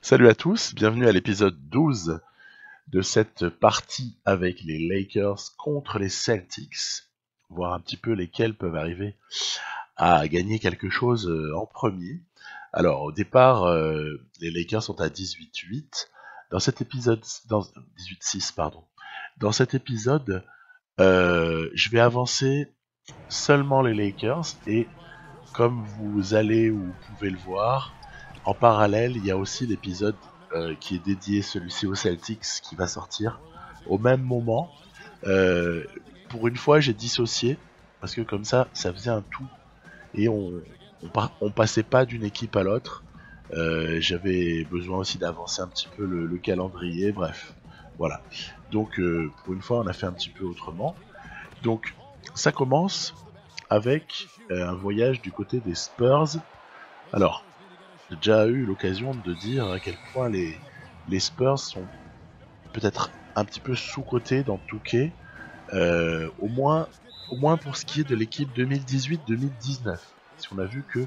Salut à tous, bienvenue à l'épisode 12 de cette partie avec les Lakers contre les Celtics. Voir un petit peu lesquels peuvent arriver à gagner quelque chose en premier. Alors au départ, les Lakers sont à 18-8. Dans cet épisode, 18-6 pardon. Dans cet épisode, je vais avancer seulement les Lakers et comme vous allez ou vous pouvez le voir, en parallèle, il y a aussi l'épisode qui est dédié celui-ci aux Celtics qui va sortir au même moment. Euh, pour une fois, j'ai dissocié parce que comme ça faisait un tout et on passait pas d'une équipe à l'autre. J'avais besoin aussi d'avancer un petit peu le calendrier, bref, voilà. Donc pour une fois, on a fait un petit peu autrement. Donc ça commence avec un voyage du côté des Spurs. Alors, j'ai déjà eu l'occasion de dire à quel point les Spurs sont peut-être un petit peu sous-cotés dans Touquet, au moins pour ce qui est de l'équipe 2018-2019. Si on a vu que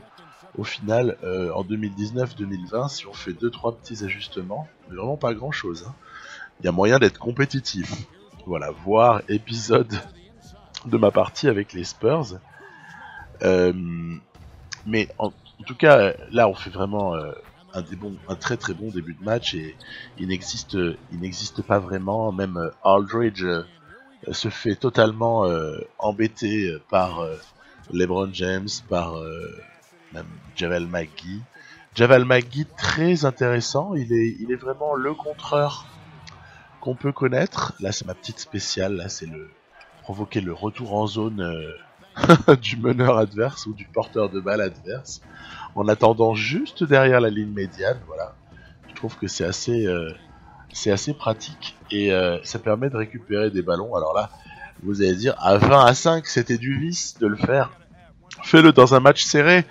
au final, en 2019-2020, si on fait 2-3 petits ajustements, vraiment pas grand-chose. Hein. Il y a moyen d'être compétitif. Voilà, voir épisode de ma partie avec les Spurs. Mais en tout cas, là, on fait vraiment un très très bon début de match et il n'existe pas vraiment. Même Aldridge se fait totalement embêter par LeBron James, par même Javel McGee. Javel McGee très intéressant. Il est vraiment le contreur qu'on peut connaître. Là, c'est ma petite spéciale. Là, c'est provoquer le retour en zone du meneur adverse ou du porteur de balle adverse en attendant juste derrière la ligne médiane. Voilà, je trouve que c'est assez pratique et ça permet de récupérer des ballons. Alors là, vous allez dire à 20-5, c'était du vice de le faire. Fais-le dans un match serré.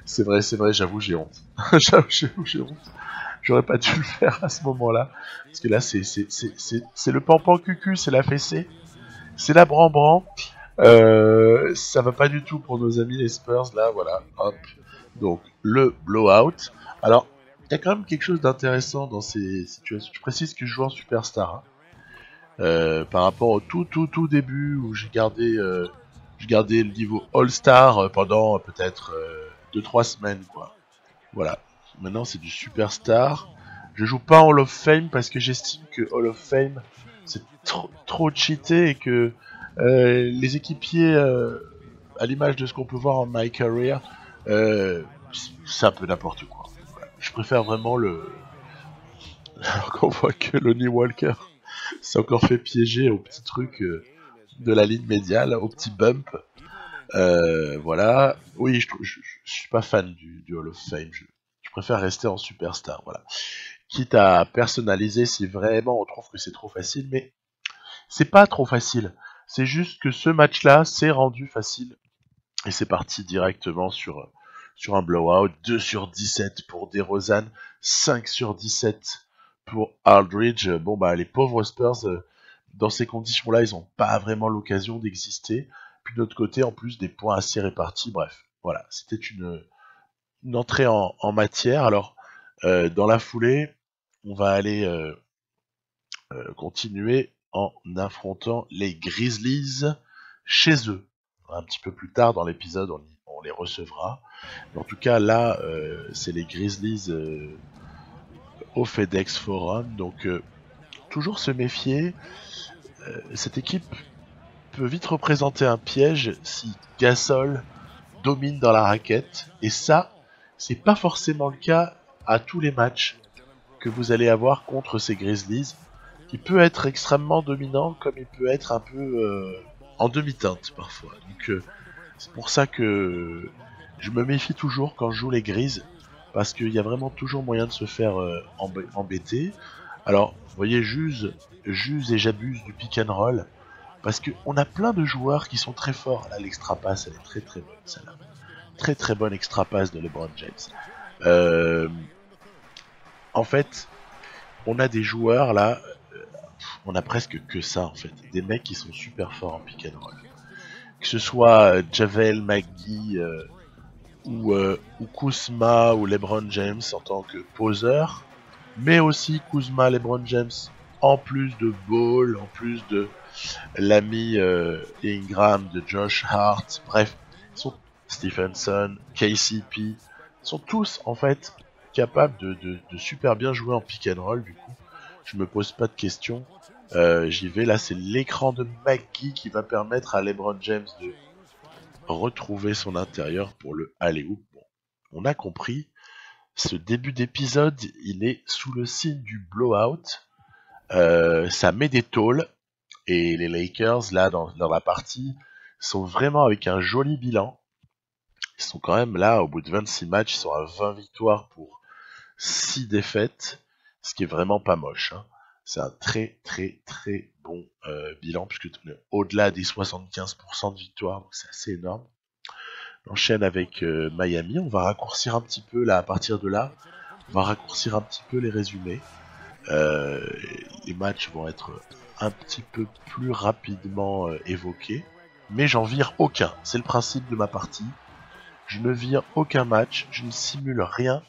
C'est vrai, j'avoue, j'ai honte. j'avoue, j'ai honte. J'aurais pas dû le faire à ce moment-là. Parce que là, c'est le pampan cucu, c'est la fessée, c'est la bran-bran. Ça va pas du tout pour nos amis les Spurs, là, voilà, hop. Donc, le blowout. Alors, il y a quand même quelque chose d'intéressant dans ces situations. Je précise que je joue en Superstar. Hein. Par rapport au tout début où j'ai gardé le niveau All-Star pendant peut-être 2-3 semaines, quoi. Voilà. Maintenant, c'est du Superstar. Je joue pas en Hall of Fame parce que j'estime que Hall of Fame, c'est trop cheaté et que les équipiers, à l'image de ce qu'on peut voir en My Career, c'est un peu n'importe quoi. Voilà. Je préfère vraiment alors qu'on voit que Lonnie Walker s'est encore fait piéger au petit truc de la ligne médiale, au petit bump. Voilà. Oui, je suis pas fan du Hall of Fame. Je préfère rester en Superstar. Voilà. Quitte à personnaliser si vraiment on trouve que c'est trop facile, mais c'est pas trop facile. C'est juste que ce match-là, c'est rendu facile. Et c'est parti directement sur un blowout. 2/17 pour DeRozan, 5/17 pour Aldridge. Bon, bah, les pauvres Spurs, dans ces conditions-là, ils n'ont pas vraiment l'occasion d'exister. Puis de l'autre côté, en plus, des points assez répartis. Bref, voilà, c'était une entrée en matière. Alors, dans la foulée, on va aller continuer en affrontant les Grizzlies chez eux. Un petit peu plus tard dans l'épisode, on les recevra. Mais en tout cas, là, c'est les Grizzlies au FedEx Forum. Donc, toujours se méfier. Cette équipe peut vite représenter un piège si Gasol domine dans la raquette. Et ça, c'est pas forcément le cas à tous les matchs que vous allez avoir contre ces Grizzlies. Il peut être extrêmement dominant comme il peut être un peu en demi-teinte parfois. Donc c'est pour ça que je me méfie toujours quand je joue les Grises parce qu'il y a vraiment toujours moyen de se faire embêter. Alors, vous voyez, j'use et j'abuse du pick and roll parce qu'on a plein de joueurs qui sont très forts. Là, l'extra pass, elle est très très bonne, celle-là. Très très bonne extra pass de LeBron James. Euh, en fait, on a des joueurs là, on a presque que ça en fait. Des mecs qui sont super forts en pick and roll. Que ce soit Javel McGee ou Kuzma ou LeBron James en tant que poseur, mais aussi Kuzma, LeBron James, en plus de Ball, en plus de l'ami Ingram, de Josh Hart, bref, ils sont Stephenson, KCP, ils sont tous en fait capables de super bien jouer en pick and roll. Du coup, je me pose pas de questions. J'y vais, là c'est l'écran de McGee qui va permettre à LeBron James de retrouver son intérieur pour le alley-oop. Bon, on a compris, ce début d'épisode, il est sous le signe du blowout. Ça met des tôles, et les Lakers, là, dans la partie, sont vraiment avec un joli bilan. Ils sont quand même là, au bout de 26 matchs, ils sont à 20 victoires pour 6 défaites, ce qui est vraiment pas moche, hein. C'est un très très très bon bilan, puisque on est au-delà des 75% de victoires, donc c'est assez énorme. On enchaîne avec Miami, on va raccourcir un petit peu là, à partir de là, on va raccourcir un petit peu les résumés. Les matchs vont être un petit peu plus rapidement évoqués, mais j'en vire aucun, c'est le principe de ma partie. Je ne vire aucun match, je ne simule rien.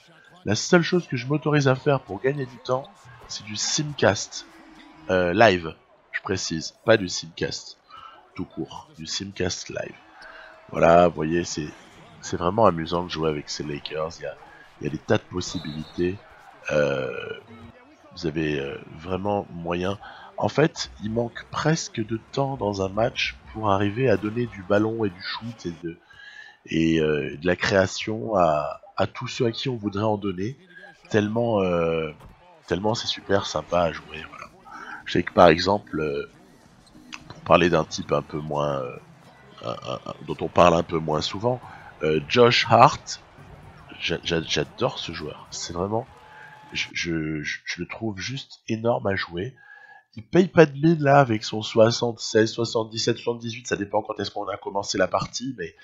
La seule chose que je m'autorise à faire pour gagner du temps, c'est du simcast live, je précise, pas du simcast tout court, du simcast live. Voilà, vous voyez, c'est vraiment amusant de jouer avec ces Lakers. Il y a des tas de possibilités. Vous avez vraiment moyen. En fait, il manque presque de temps dans un match pour arriver à donner du ballon et du shoot et de la création à tous ceux à qui on voudrait en donner. Tellement c'est super sympa à jouer. Voilà. Je sais que par exemple, pour parler d'un type un peu moins dont on parle un peu moins souvent, Josh Hart, j'adore ce joueur. C'est vraiment, je le trouve juste énorme à jouer. Il paye pas de mine là avec son 76, 77, 78, ça dépend quand est-ce qu'on a commencé la partie, mais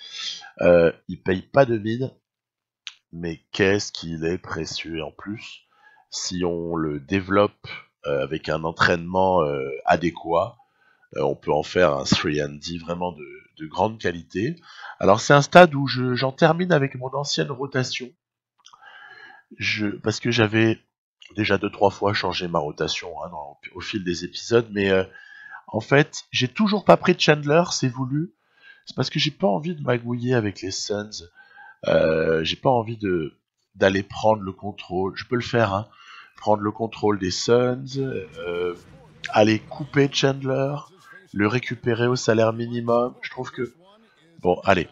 il paye pas de mine. Mais qu'est-ce qu'il est précieux. Et en plus, si on le développe avec un entraînement adéquat, on peut en faire un 3&D vraiment de grande qualité. Alors c'est un stade où j'en termine avec mon ancienne rotation. Parce que j'avais déjà 2-3 fois changé ma rotation hein, au fil des épisodes, mais en fait, j'ai toujours pas pris de Chandler, c'est voulu. C'est parce que j'ai pas envie de magouiller avec les Suns. J'ai pas envie d'aller prendre le contrôle. Je peux le faire, hein. Prendre le contrôle des Suns, aller couper Chandler, le récupérer au salaire minimum. Je trouve que bon, allez.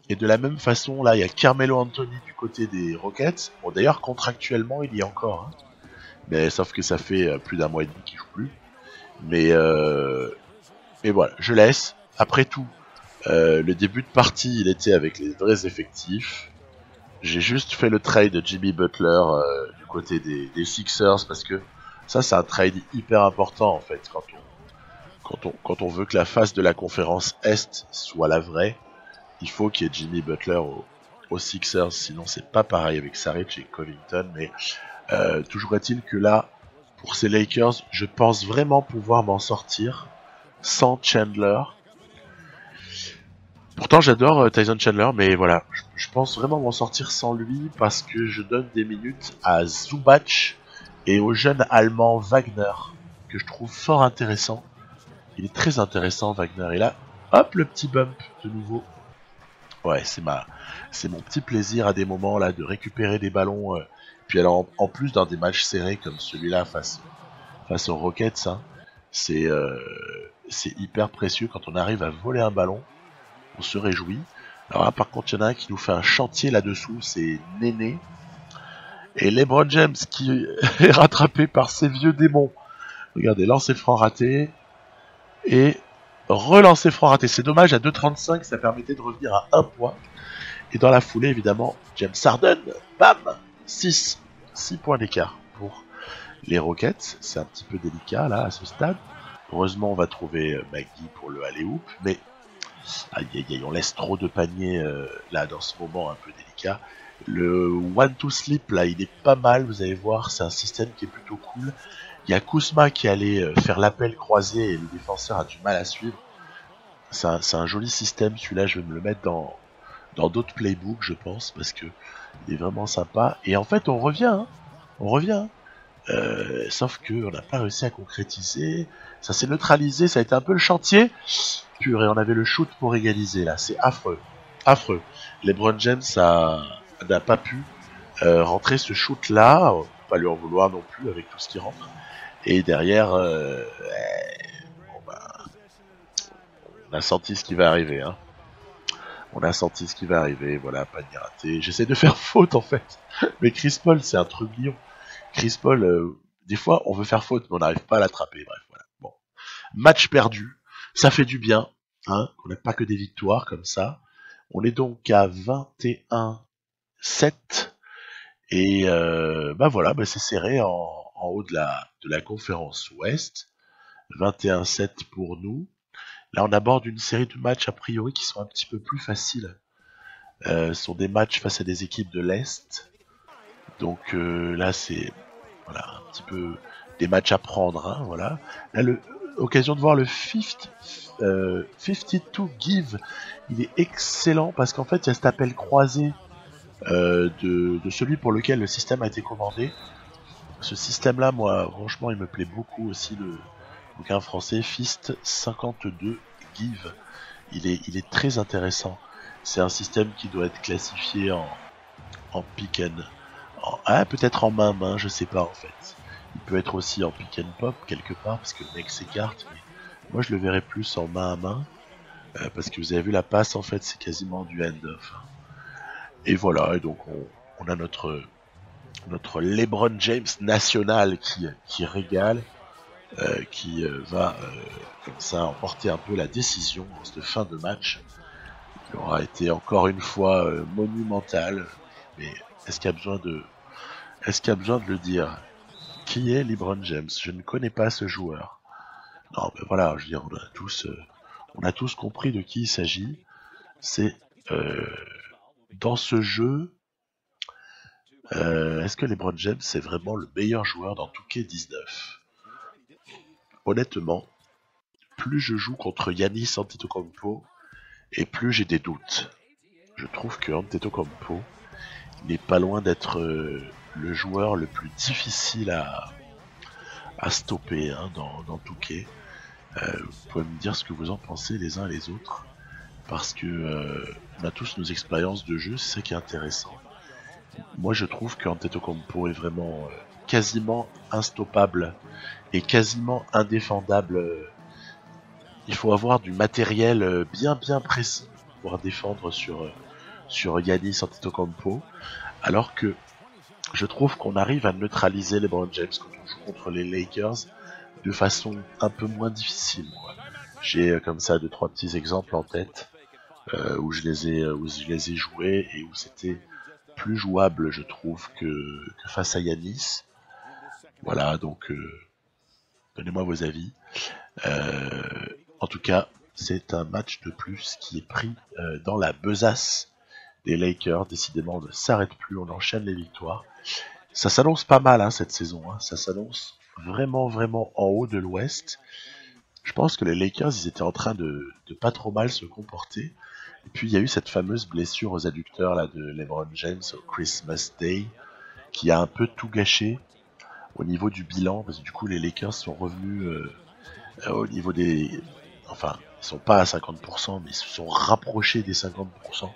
Et de la même façon, là, il y a Carmelo Anthony du côté des Rockets. Bon, d'ailleurs, contractuellement, il y est encore. Hein. Mais sauf que ça fait plus d'un mois et demi qu'il joue plus. Mais voilà, je laisse. Après tout, le début de partie, il était avec les vrais effectifs. J'ai juste fait le trade de Jimmy Butler du côté des Sixers parce que ça, c'est un trade hyper important en fait quand on veut que la face de la conférence Est soit la vraie. Il faut qu'il y ait Jimmy Butler aux Sixers, sinon c'est pas pareil avec Saric et Covington. Mais toujours est-il que là, pour ces Lakers, je pense vraiment pouvoir m'en sortir sans Chandler. Pourtant j'adore Tyson Chandler, mais voilà, je pense vraiment m'en sortir sans lui parce que je donne des minutes à Zubac et au jeune allemand Wagner, que je trouve fort intéressant. Il est très intéressant Wagner, et là, hop, le petit bump de nouveau. Ouais, c'est mon petit plaisir à des moments là de récupérer des ballons. Puis alors en plus dans des matchs serrés comme celui-là face aux Rockets, hein, c'est hyper précieux quand on arrive à voler un ballon. On se réjouit. Alors là, par contre, il y en a un qui nous fait un chantier là-dessous, c'est Néné. Et LeBron James qui est rattrapé par ses vieux démons. Regardez, lancer franc raté. Et relancer franc raté. C'est dommage, à 2,35, ça permettait de revenir à 1 point. Et dans la foulée, évidemment, James Harden, bam, 6 points d'écart pour les Rockets. C'est un petit peu délicat, là, à ce stade. Heureusement, on va trouver McGee pour le alley-oop, mais aïe aïe aïe, on laisse trop de paniers là dans ce moment un peu délicat. Le one to sleep là, il est pas mal, vous allez voir, c'est un système qui est plutôt cool. Il y a Kuzma qui allait faire l'appel croisé et le défenseur a du mal à suivre. C'est un joli système, celui-là je vais me le mettre dans d'autres playbooks je pense, parce que il est vraiment sympa. Et en fait on revient, hein. Sauf qu'on n'a pas réussi à concrétiser. Ça s'est neutralisé, ça a été un peu le chantier. Purée, on avait le shoot pour égaliser là, c'est affreux. Affreux. LeBron James n'a pas pu rentrer ce shoot là, on peut pas lui en vouloir non plus avec tout ce qui rentre. Et derrière, bon bah, on a senti ce qui va arriver. Hein. On a senti ce qui va arriver, voilà, panier raté. J'essaie de faire faute en fait. Mais Chris Paul, c'est un truc lion. Chris Paul, des fois, on veut faire faute, mais on n'arrive pas à l'attraper. Bref, voilà. Bon. Match perdu. Ça fait du bien. Hein, on n'a pas que des victoires comme ça. On est donc à 21-7. Et bah voilà, bah c'est serré en haut de la conférence Ouest. 21-7 pour nous. Là, on aborde une série de matchs a priori qui sont un petit peu plus faciles. Ce sont des matchs face à des équipes de l'Est. Donc là, c'est voilà, un petit peu des matchs à prendre. Hein, voilà. Là, occasion de voir le 52 Give. Il est excellent parce qu'en fait, il y a cet appel croisé de celui pour lequel le système a été commandé. Ce système-là, moi, franchement, il me plaît beaucoup aussi. Le bouquin français, Fist 52 Give. Il est très intéressant. C'est un système qui doit être classifié en pick and... peut-être en main-main, je sais pas en fait. Il peut être aussi en pick and pop quelque part, parce que le mec s'écarte, mais moi je le verrais plus en main à main, parce que vous avez vu la passe en fait, c'est quasiment du hand-off. Et voilà, et donc on a notre LeBron James national qui régale, qui va comme ça emporter un peu la décision en cette fin de match, qui aura été encore une fois monumentale. Mais est-ce qu'il y a besoin de le dire? Qui est LeBron James? Je ne connais pas ce joueur. Non, mais voilà, je veux dire, on a tous compris de qui il s'agit. C'est dans ce jeu. Est-ce que LeBron James c'est vraiment le meilleur joueur dans 2K19? Honnêtement, plus je joue contre Giannis Antetokounmpo et plus j'ai des doutes. Je trouve que Antetokounmpo n'est pas loin d'être le joueur le plus difficile à stopper hein, dans 2K. Vous pouvez me dire ce que vous en pensez les uns les autres, parce que on a tous nos expériences de jeu, c'est ça qui est intéressant. Moi je trouve que Antetokounmpo est vraiment quasiment instoppable et quasiment indéfendable. Il faut avoir du matériel bien précis pour pouvoir défendre sur Giannis Antetokounmpo, alors que je trouve qu'on arrive à neutraliser LeBron James quand on joue contre les Lakers de façon un peu moins difficile. J'ai comme ça 2-3 petits exemples en tête où je les ai joués et où c'était plus jouable, je trouve, que face à Giannis. Voilà, donc donnez-moi vos avis. En tout cas, c'est un match de plus qui est pris dans la besace des Lakers. Décidément, on ne s'arrête plus, on enchaîne les victoires. Ça s'annonce pas mal hein, cette saison, hein. Ça s'annonce vraiment en haut de l'Ouest. Je pense que les Lakers, ils étaient en train de pas trop mal se comporter. Et puis il y a eu cette fameuse blessure aux adducteurs là, de LeBron James au Christmas Day, qui a un peu tout gâché au niveau du bilan, parce que du coup les Lakers sont revenus au niveau des... Enfin, ils sont pas à 50%, mais ils se sont rapprochés des 50%.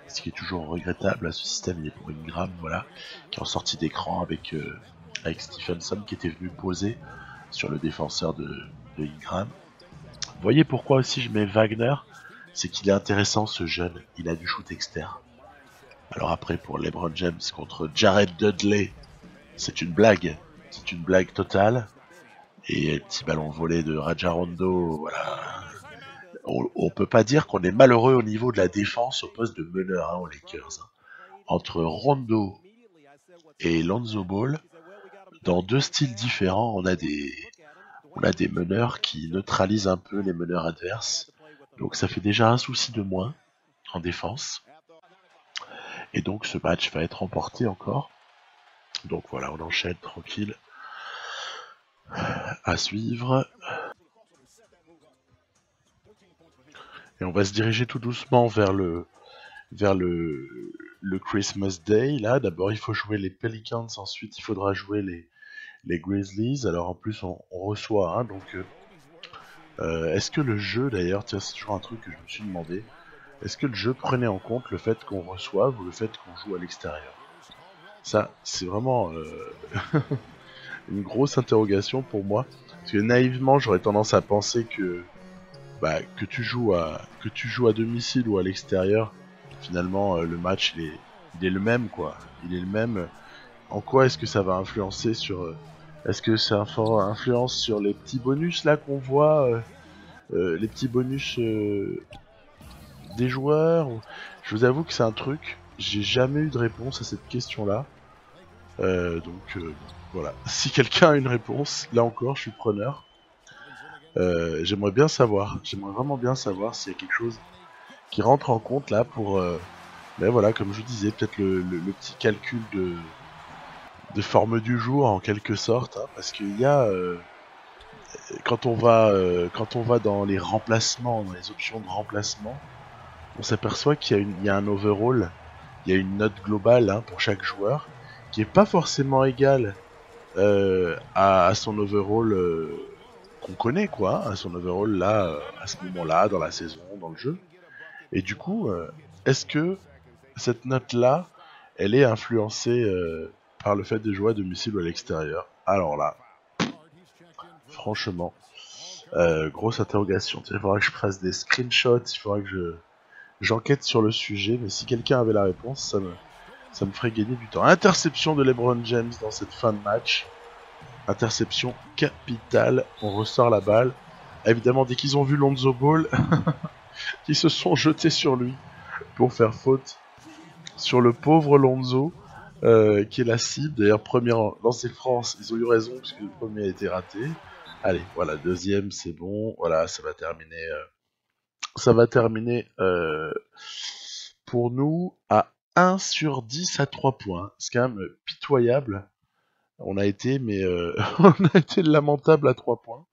Ce qui est toujours regrettable, ce système il est pour Ingram, voilà, qui est en sortie d'écran avec Stephenson qui était venu poser sur le défenseur de Ingram. Vous voyez pourquoi aussi je mets Wagner? C'est qu'il est intéressant ce jeune, il a du shoot externe. Alors après pour LeBron James contre Jared Dudley, c'est une blague totale. Et petit ballon volé de Raja Rondo, voilà. On peut pas dire qu'on est malheureux au niveau de la défense au poste de meneur hein, aux Lakers. Hein. Entre Rondo et Lonzo Ball, dans deux styles différents, on a des meneurs qui neutralisent un peu les meneurs adverses. Donc ça fait déjà un souci de moins en défense. Et donc ce match va être remporté encore. Donc voilà, on enchaîne tranquille. À suivre. Et on va se diriger tout doucement vers le Christmas Day. Là, d'abord, il faut jouer les Pelicans. Ensuite, il faudra jouer les Grizzlies. Alors en plus on reçoit, hein, donc est-ce que le jeu d'ailleurs, tiens c'est toujours un truc que je me suis demandé, est-ce que le jeu prenait en compte le fait qu'on reçoive ou le fait qu'on joue à l'extérieur? Ça c'est vraiment une grosse interrogation pour moi, parce que naïvement j'aurais tendance à penser que que tu joues à domicile ou à l'extérieur, finalement le match il est le même quoi, il est le même. En quoi est-ce que ça va influencer sur est-ce que ça influence sur les petits bonus là qu'on voit, les petits bonus des joueurs? Je vous avoue que c'est un truc, j'ai jamais eu de réponse à cette question là. Donc voilà, si quelqu'un a une réponse, là encore je suis preneur. J'aimerais bien savoir, j'aimerais vraiment bien savoir s'il y a quelque chose qui rentre en compte là pour ben voilà, comme je vous disais, peut-être le petit calcul de forme du jour en quelque sorte, hein, parce qu'il y a quand on va dans les remplacements, dans les options de remplacement, on s'aperçoit il y a un overall, il y a une note globale, hein, pour chaque joueur qui est pas forcément égale à son overall qu'on connaît quoi, à son overall là à ce moment-là dans la saison, dans le jeu. Et du coup, est-ce que cette note-là, elle est influencée par le fait de jouer à domicile ou à l'extérieur? Alors là, franchement, grosse interrogation. Il faudra que je fasse des screenshots, il faudra que j'enquête sur le sujet, mais si quelqu'un avait la réponse, ça me ferait gagner du temps. Interception de LeBron James dans cette fin de match. Interception capitale. On ressort la balle. Évidemment, dès qu'ils ont vu Lonzo Ball, ils se sont jetés sur lui pour faire faute sur le pauvre Lonzo, qui est la cible. D'ailleurs, premier lancé France, ils ont eu raison puisque le premier a été raté. Allez, voilà, deuxième, c'est bon. Voilà, ça va terminer. Ça va terminer pour nous à 1 sur 10 à 3 points. C'est quand même pitoyable. On a été, mais on a été lamentable à 3 points.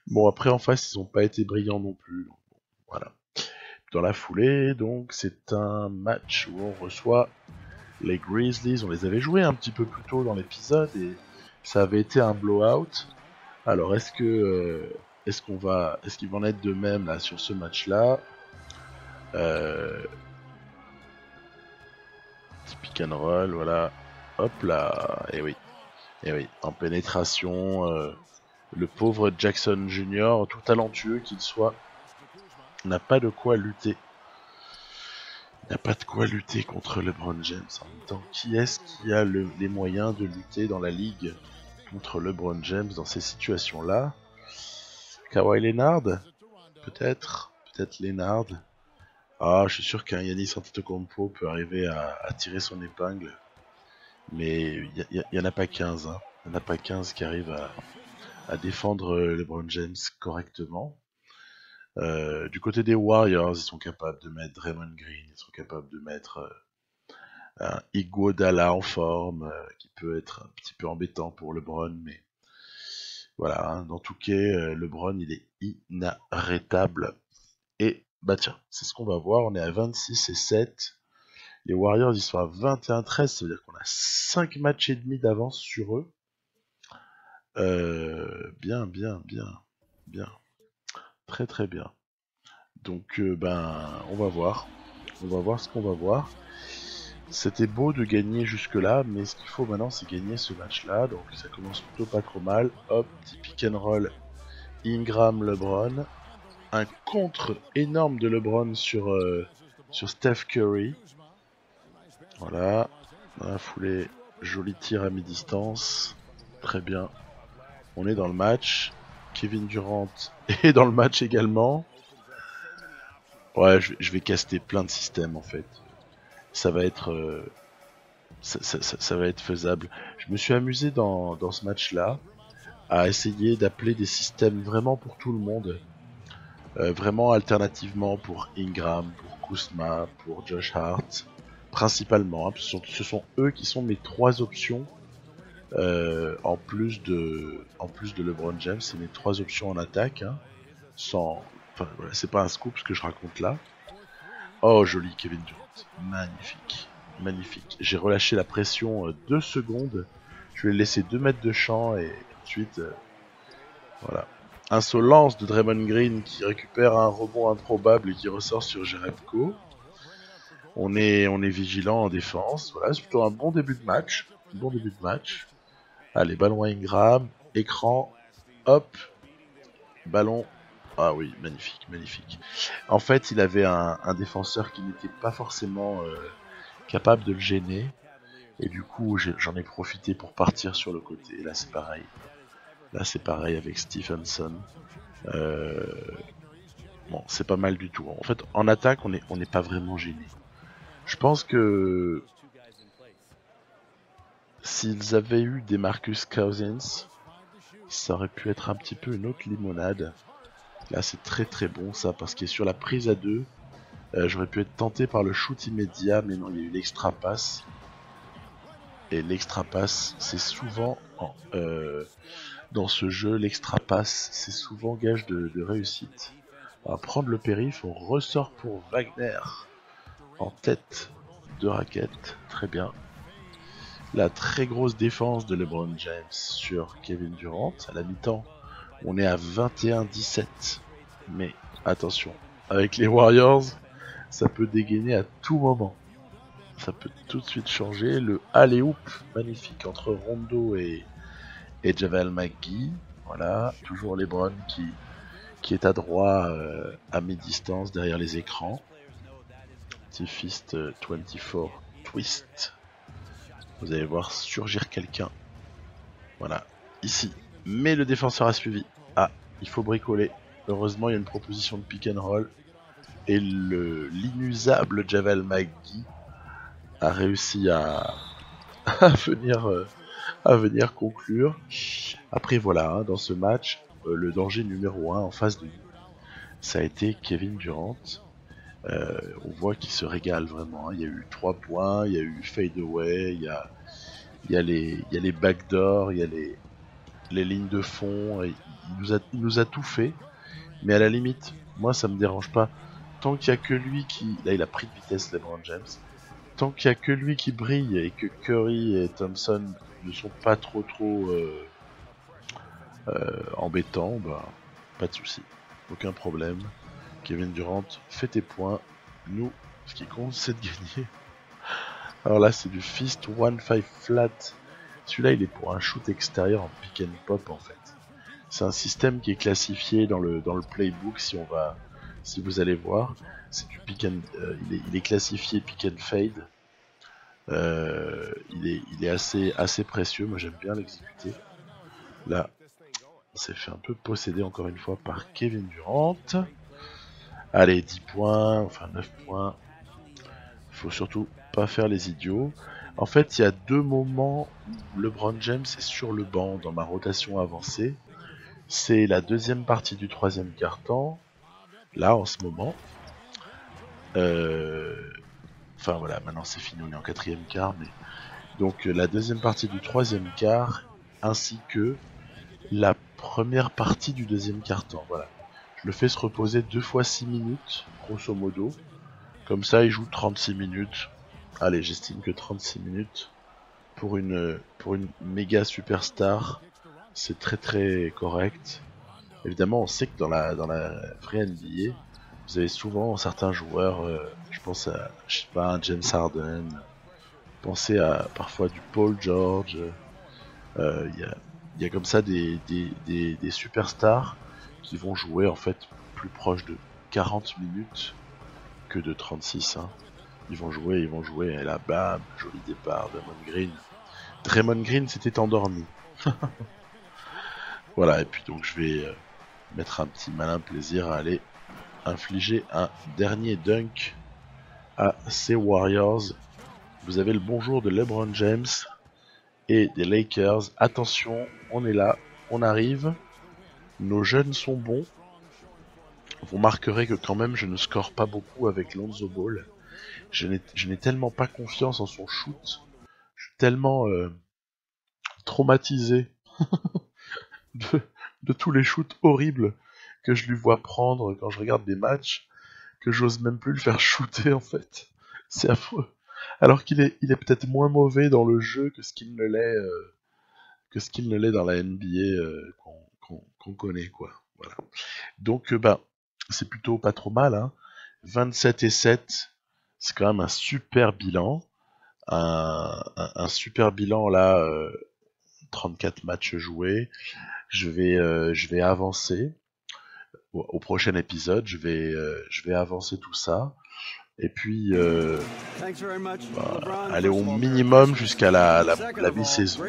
Bon, après, en face, ils n'ont pas été brillants non plus. Donc, bon, voilà. Dans la foulée, donc, c'est un match où on reçoit les Grizzlies. On les avait joués un petit peu plus tôt dans l'épisode et ça avait été un blowout. Alors, est-ce qu'il va en être de même là sur ce match-là? Pick and roll, voilà. Hop là, et oui, en pénétration, le pauvre Jackson Jr., tout talentueux qu'il soit, n'a pas de quoi lutter. Il n'a pas de quoi lutter contre LeBron James. En même temps, qui est-ce qui a les moyens de lutter dans la ligue contre LeBron James dans ces situations-là? Kawhi Leonard? Peut-être Leonard. Ah, je suis sûr qu'un Giannis Antetokounmpo peut arriver à tirer son épingle. Mais il y en a pas 15, hein. Il n'y en a pas 15 qui arrivent à défendre LeBron James correctement. Du côté des Warriors, ils sont capables de mettre Draymond Green, ils sont capables de mettre un Iguodala en forme, qui peut être un petit peu embêtant pour LeBron, mais voilà, hein, dans tout cas, LeBron il est inarrêtable. Et bah tiens, c'est ce qu'on va voir, on est à 26 et 7. Les Warriors ils sont à 21-13, ça veut dire qu'on a 5 matchs et demi d'avance sur eux. Bien. Très très bien. Donc on va voir. On va voir ce qu'on va voir. C'était beau de gagner jusque là, mais ce qu'il faut maintenant c'est gagner ce match là. Donc ça commence plutôt pas trop mal. Hop, petit pick and roll. Ingram LeBron. Un contre énorme de LeBron sur Steph Curry. Voilà. Dans la foulée, joli tir à mi-distance. Très bien. On est dans le match. Kevin Durant est dans le match également. Ouais, je vais caster plein de systèmes en fait. Ça va être, ça va être faisable. Je me suis amusé dans ce match-là à essayer d'appeler des systèmes vraiment pour tout le monde. Vraiment alternativement pour Ingram, pour Kuzma, pour Josh Hart, principalement. Hein, ce sont eux qui sont mes 3 options. En plus de LeBron James, c'est mes 3 options en attaque. Hein, enfin, voilà, c'est pas un scoop ce que je raconte là. Oh, joli Kevin Durant. Magnifique. J'ai relâché la pression 2 secondes. Je lui ai laissé 2 mètres de champ et ensuite, voilà. Insolence de Draymond Green qui récupère un rebond improbable et qui ressort sur Jerebko. On est vigilant en défense. Voilà, c'est plutôt un bon début de match. Allez, ballon à Ingram, écran, hop, ballon. Ah oui, magnifique. En fait, il avait un défenseur qui n'était pas forcément capable de le gêner. Et du coup, j'en ai profité pour partir sur le côté. Et là, c'est pareil. Avec Stephenson. Bon, c'est pas mal du tout. En fait, en attaque, on n'est pas vraiment gêné. Je pense que s'ils avaient eu des Marcus Cousins, ça aurait pu être un petit peu une autre limonade. Là, c'est très bon ça, parce que sur la prise à 2, j'aurais pu être tenté par le shoot immédiat, mais non, il y a eu l'extra pass. Et l'extra pass, c'est souvent dans ce jeu, l'extra pass, c'est souvent gage de réussite. On va prendre le périph', on ressort pour Wagner en tête de raquette, très bien. La très grosse défense de LeBron James sur Kevin Durant. À la mi-temps, on est à 21-17. Mais attention, avec les Warriors, ça peut dégainer à tout moment. Ça peut tout de suite changer. Le alley-oop magnifique entre Rondo et Javel McGee. Voilà, toujours LeBron qui est à droit à mi-distance derrière les écrans. Petit fist 24 twist. Vous allez voir surgir quelqu'un. Voilà, ici. Mais le défenseur a suivi. Ah, il faut bricoler. Heureusement, il y a une proposition de pick and roll. Et l'inusable Javel McGee a réussi à venir conclure. Après, voilà, hein, dans ce match, le danger numéro 1 en face de nous, ça a été Kevin Durant. On voit qu'il se régale vraiment. Hein. Il y a eu 3 points, il y a eu fade away, il y a les backdoors, il y a les lignes de fond. Il nous a tout fait. Mais à la limite, moi ça me dérange pas. Tant qu'il y a que lui qui... Là il a pris de vitesse LeBron James. Tant qu'il y a que lui qui brille et que Curry et Thompson ne sont pas trop embêtants, bah pas de souci, aucun problème. Kevin Durant, fais tes points. Nous, ce qui compte, c'est de gagner. Alors là, c'est du fist 1-5 flat. Celui-là, il est pour un shoot extérieur en pick and pop en fait. C'est un système qui est classifié dans le playbook si vous allez voir. C'est du pick and, il est classifié pick and fade. Il est assez précieux. Moi, j'aime bien l'exécuter. Là, on s'est fait un peu posséder encore une fois par Kevin Durant. Allez, 10 points, enfin 9 points. Faut surtout pas faire les idiots. En fait, il y a 2 moments où LeBron James est sur le banc dans ma rotation avancée. C'est la deuxième partie du 3e quart-temps. Là, en ce moment. Enfin voilà, maintenant c'est fini, on est en 4e quart. Mais... Donc la deuxième partie du 3e quart, ainsi que la première partie du 2e quart-temps. Voilà. Je le fais se reposer 2 fois 6 minutes, grosso modo. Comme ça, il joue 36 minutes. Allez, j'estime que 36 minutes pour une méga superstar, c'est très correct. Évidemment, on sait que dans la vraie NBA, vous avez souvent certains joueurs, je pense à, je sais pas, un James Harden, pensez à parfois du Paul George, il y a comme ça des superstars qui vont jouer en fait plus proche de 40 minutes que de 36. Hein. Ils vont jouer, et là, bam, joli départ, Draymond Green. Draymond Green s'était endormi. Voilà, et puis donc je vais mettre un petit malin plaisir à aller infliger un dernier dunk à ces Warriors. Vous avez le bonjour de LeBron James et des Lakers. Attention, on est là, on arrive. Nos jeunes sont bons. Vous remarquerez que quand même je ne score pas beaucoup avec Lonzo Ball. Je n'ai tellement pas confiance en son shoot. Je suis tellement traumatisé de tous les shoots horribles que je lui vois prendre quand je regarde des matchs, que j'ose même plus le faire shooter en fait. C'est affreux. Alors qu'il est peut-être moins mauvais dans le jeu que ce qu'il ne l'est que ce qu'il ne l'est dans la NBA qu'on connaît, quoi. Voilà. Donc, c'est plutôt pas trop mal, hein. 27-7, c'est quand même un super bilan. Un super bilan là, 34 matchs joués. Je vais avancer au prochain épisode. Je vais avancer tout ça. Et puis aller au minimum jusqu'à la mi-saison.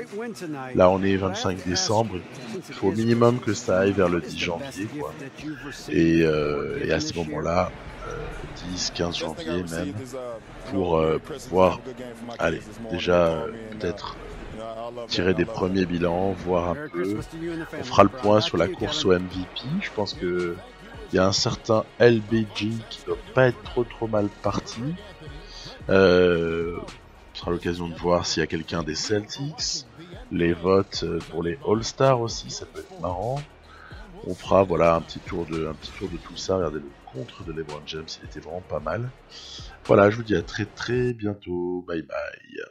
Là, on est 25 décembre. Il faut au minimum que ça aille vers le 10 janvier, quoi. Et à ce moment-là, 10-15 janvier même, pour pouvoir, allez, déjà peut-être tirer des premiers bilans, voir un peu. On fera le point sur la course au MVP. Je pense que il y a un certain LBG qui doit pas être trop mal parti. Ce sera l'occasion de voir s'il y a quelqu'un des Celtics. Les votes pour les All-Stars aussi, ça peut être marrant. On fera voilà un petit tour de tout ça. Regardez le contre de LeBron James, il était vraiment pas mal. Voilà, je vous dis à très bientôt. Bye bye.